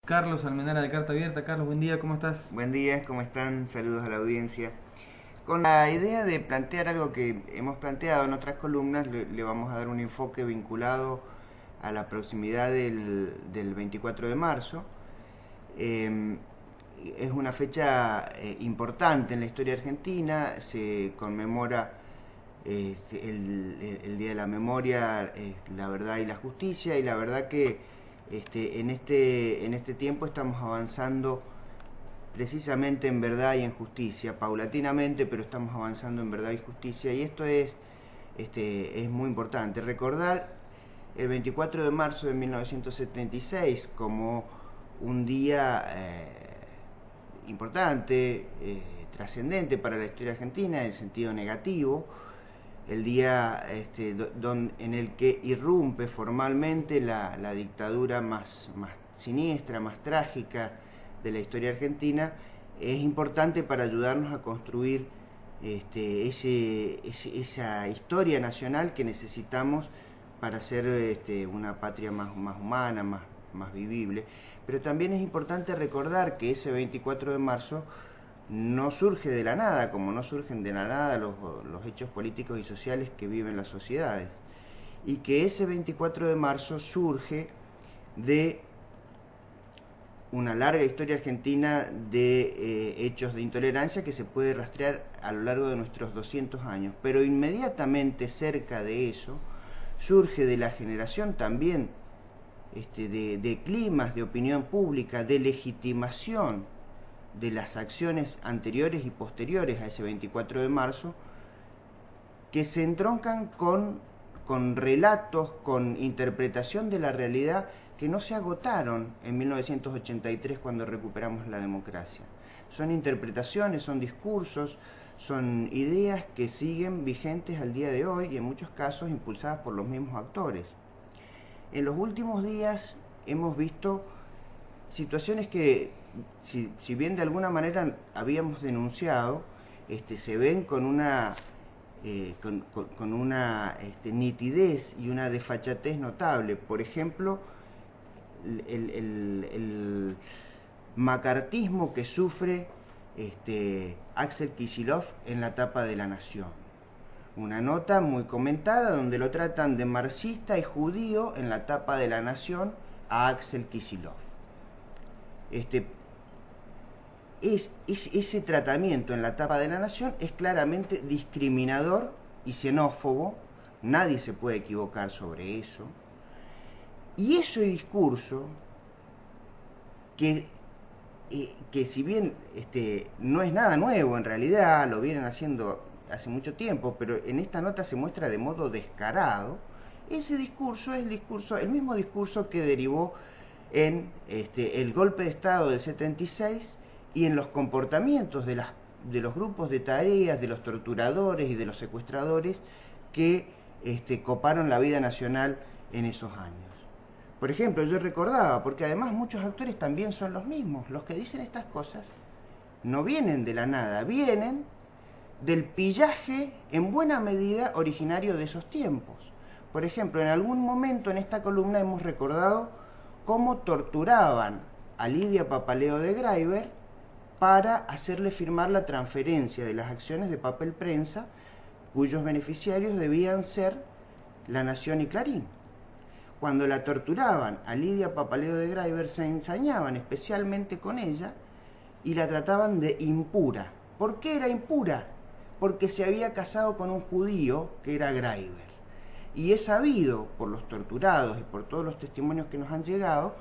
Carlos Almenara de Carta Abierta. Carlos, buen día, ¿cómo estás? Buen día, ¿cómo están? Saludos a la audiencia. Con la idea de plantear algo que hemos planteado en otras columnas, le vamos a dar un enfoque vinculado a la proximidad del 24 de marzo. Eh, es una fecha importante en la historia argentina, se conmemora el Día de la Memoria, la verdad y la justicia, y la verdad que en este tiempo estamos avanzando precisamente en verdad y en justicia, paulatinamente, pero estamos avanzando en verdad y justicia, y esto es muy importante. Recordar el 24 de marzo de 1976 como un día importante, trascendente para la historia argentina en sentido negativo, el día en el que irrumpe formalmente la dictadura más siniestra, más trágica de la historia argentina. Es importante para ayudarnos a construir esa historia nacional que necesitamos para ser una patria más humana, más vivible. Pero también es importante recordar que ese 24 de marzo no surge de la nada, como no surgen de la nada los hechos políticos y sociales que viven las sociedades. Y que ese 24 de marzo surge de una larga historia argentina de hechos de intolerancia que se puede rastrear a lo largo de nuestros 200 años. Pero inmediatamente cerca de eso surge de la generación también de climas de opinión pública, de legitimación de las acciones anteriores y posteriores a ese 24 de marzo, que se entroncan con relatos, con interpretación de la realidad que no se agotaron en 1983 cuando recuperamos la democracia. Son interpretaciones, son discursos, son ideas que siguen vigentes al día de hoy y en muchos casos impulsadas por los mismos actores. En los últimos días hemos visto situaciones que, si bien de alguna manera habíamos denunciado, se ven con una nitidez y una desfachatez notable. Por ejemplo, el macartismo que sufre Axel Kicillof en la tapa de La Nación. Una nota muy comentada donde lo tratan de marxista y judío en la tapa de La Nación a Axel Kicillof. Ese tratamiento en la tapa de La Nación es claramente discriminador y xenófobo, nadie se puede equivocar sobre eso. Y ese discurso, que si bien no es nada nuevo en realidad, lo vienen haciendo hace mucho tiempo, pero en esta nota se muestra de modo descarado, ese discurso es el mismo discurso que derivó en el golpe de Estado del 76 y en los comportamientos de los grupos de tareas, de los torturadores y de los secuestradores que coparon la vida nacional en esos años. Por ejemplo, yo recordaba, porque además muchos actores también son los mismos, los que dicen estas cosas no vienen de la nada, vienen del pillaje en buena medida originario de esos tiempos. Por ejemplo, en algún momento en esta columna hemos recordado cómo torturaban a Lidia Papaleo de Graiber para hacerle firmar la transferencia de las acciones de Papel Prensa, cuyos beneficiarios debían ser La Nación y Clarín. Cuando la torturaban a Lidia Papaleo de Graiber, se ensañaban especialmente con ella y la trataban de impura. ¿Por qué era impura? Porque se había casado con un judío que era Graiber. Y es sabido por los torturados y por todos los testimonios que nos han llegado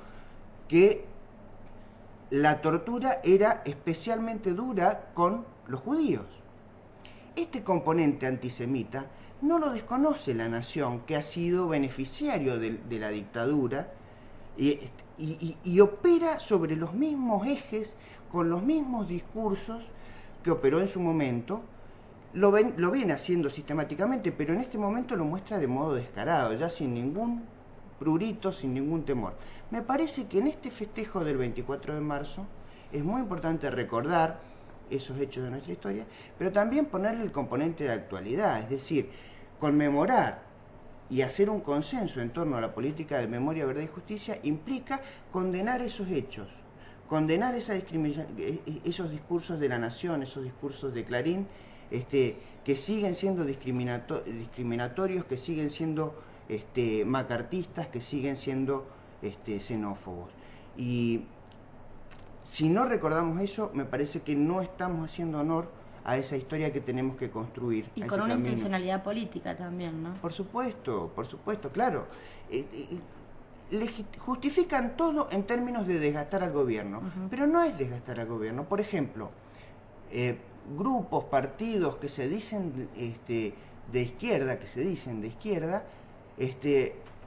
que la tortura era especialmente dura con los judíos. Este componente antisemita no lo desconoce La Nación, que ha sido beneficiario de la dictadura y opera sobre los mismos ejes, con los mismos discursos que operó en su momento. Lo viene haciendo sistemáticamente, pero en este momento lo muestra de modo descarado, ya sin ningún prurito, sin ningún temor. Me parece que en este festejo del 24 de marzo es muy importante recordar esos hechos de nuestra historia, pero también ponerle el componente de actualidad, es decir, conmemorar y hacer un consenso en torno a la política de memoria, verdad y justicia implica condenar esos hechos, condenar esos discursos de La Nación, esos discursos de Clarín, que siguen siendo discriminatorios, que siguen siendo macartistas, que siguen siendo xenófobos. Y si no recordamos eso, me parece que no estamos haciendo honor a esa historia que tenemos que construir. Y con una intencionalidad política también, ¿no? Por supuesto, claro. Justifican todo en términos de desgastar al gobierno, pero no es desgastar al gobierno. Por ejemplo, grupos, partidos que se dicen de izquierda,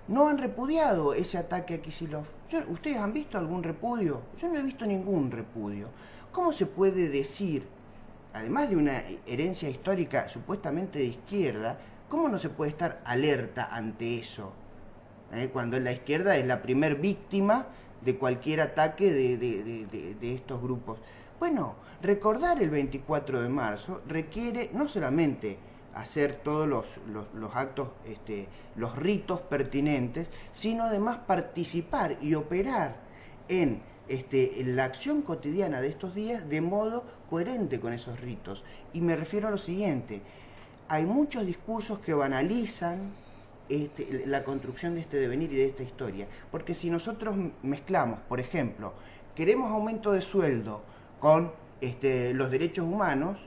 no han repudiado ese ataque a Kicillof. ¿Ustedes han visto algún repudio? Yo no he visto ningún repudio. ¿Cómo se puede decir, además de una herencia histórica supuestamente de izquierda, cómo no se puede estar alerta ante eso? Cuando la izquierda es la primer víctima de cualquier ataque de estos grupos. Bueno, recordar el 24 de marzo requiere no solamente hacer todos los actos, los ritos pertinentes, sino además participar y operar en la acción cotidiana de estos días de modo coherente con esos ritos. Y me refiero a lo siguiente: hay muchos discursos que banalizan la construcción de este devenir y de esta historia, porque si nosotros mezclamos, por ejemplo, queremos aumento de sueldo con los derechos humanos,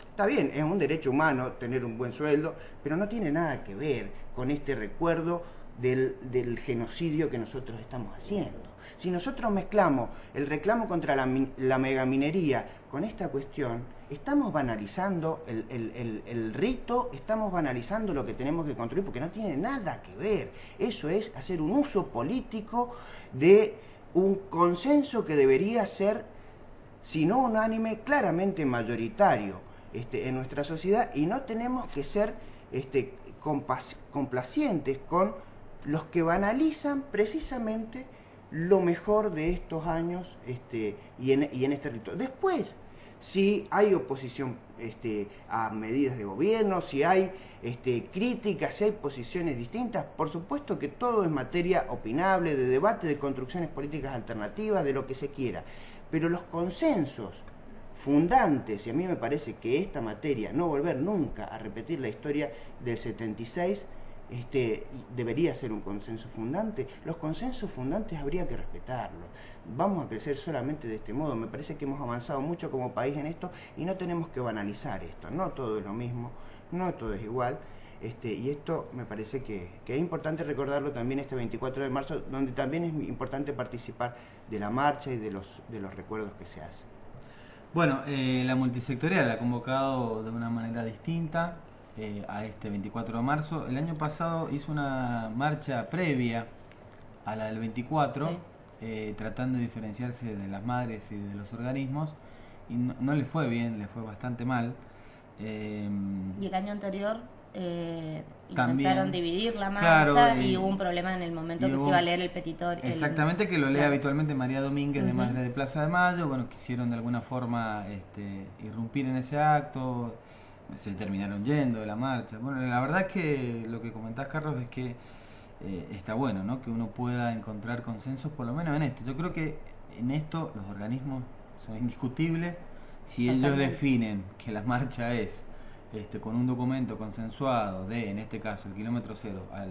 está bien, es un derecho humano tener un buen sueldo, pero no tiene nada que ver con este recuerdo del genocidio que nosotros estamos haciendo. Si nosotros mezclamos el reclamo contra la megaminería con esta cuestión, estamos banalizando el rito, estamos banalizando lo que tenemos que construir, porque no tiene nada que ver. Eso es hacer un uso político de un consenso que debería ser, si no unánime, claramente mayoritario en nuestra sociedad, y no tenemos que ser complacientes con los que banalizan precisamente lo mejor de estos años y en este rito. Después, si hay oposición a medidas de gobierno, si hay críticas, si hay posiciones distintas, por supuesto que todo es materia opinable, de debate, de construcciones políticas alternativas, de lo que se quiera. Pero los consensos fundantes, y a mí me parece que esta materia, no volver nunca a repetir la historia del 76, debería ser un consenso fundante. Los consensos fundantes habría que respetarlos. Vamos a crecer solamente de este modo. Me parece que hemos avanzado mucho como país en esto y no tenemos que banalizar esto. No todo es lo mismo, no todo es igual. Y esto me parece que es importante recordarlo también este 24 de marzo, donde también es importante participar de la marcha y de los recuerdos que se hacen. Bueno, la multisectorial ha convocado de una manera distinta a este 24 de marzo. El año pasado hizo una marcha previa a la del 24, sí, tratando de diferenciarse de las madres y de los organismos, y no le fue bien, le fue bastante mal. Y el año anterior también intentaron dividir la marcha, claro, y hubo un problema en el momento que se iba a leer el petitorio. Exactamente, que lo lee, claro, habitualmente María Domínguez, de Madre de Plaza de Mayo. Bueno, quisieron de alguna forma irrumpir en ese acto, se terminaron yendo de la marcha. Bueno, la verdad es que lo que comentás, Carlos, es que está bueno, ¿no?, que uno pueda encontrar consensos, por lo menos en esto. Yo creo que en esto los organismos son indiscutibles. Si ellos definen que la marcha es con un documento consensuado de, en este caso, el kilómetro cero al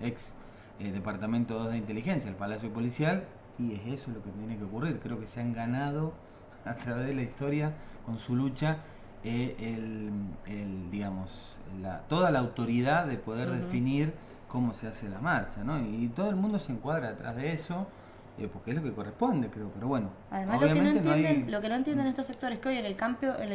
ex Departamento 2 de Inteligencia, el Palacio Policial, y es eso lo que tiene que ocurrir. Creo que se han ganado a través de la historia, con su lucha, toda la autoridad de poder definir cómo se hace la marcha, ¿no? Y todo el mundo se encuadra detrás de eso, porque es lo que corresponde, creo. Pero bueno, además lo que no entienden estos sectores, que hoy en el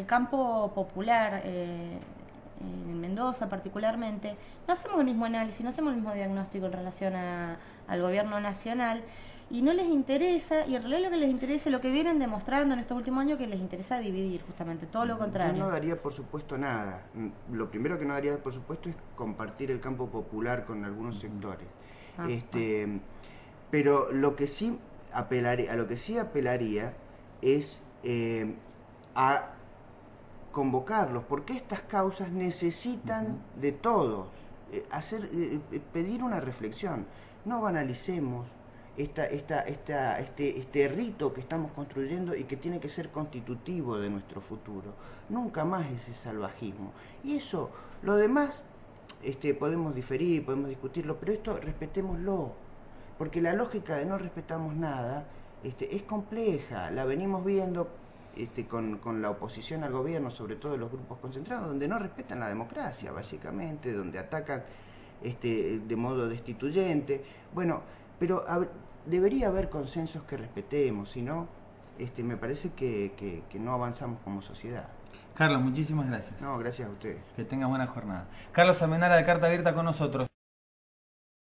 campo popular, en Mendoza particularmente, no hacemos el mismo análisis, no hacemos el mismo diagnóstico en relación al gobierno nacional, y no les interesa, y en realidad lo que les interesa es lo que vienen demostrando en estos últimos años, que les interesa dividir, justamente, todo lo contrario. Yo no daría por supuesto nada. Lo primero que no daría por supuesto es compartir el campo popular con algunos sectores. Pero lo que sí apelaría es a convocarlos, porque estas causas necesitan de todos, pedir una reflexión. No banalicemos este rito que estamos construyendo y que tiene que ser constitutivo de nuestro futuro. Nunca más ese salvajismo. Y eso, lo demás, podemos diferir, podemos discutirlo, pero esto respetémoslo, porque la lógica de no respetamos nada es compleja, la venimos viendo con la oposición al gobierno, sobre todo los grupos concentrados, donde no respetan la democracia, básicamente, donde atacan de modo destituyente. Bueno, pero debería haber consensos que respetemos, si no, me parece que no avanzamos como sociedad. Carlos, muchísimas gracias. No, gracias a ustedes. Que tengas buena jornada. Carlos Almenara de Carta Abierta con nosotros.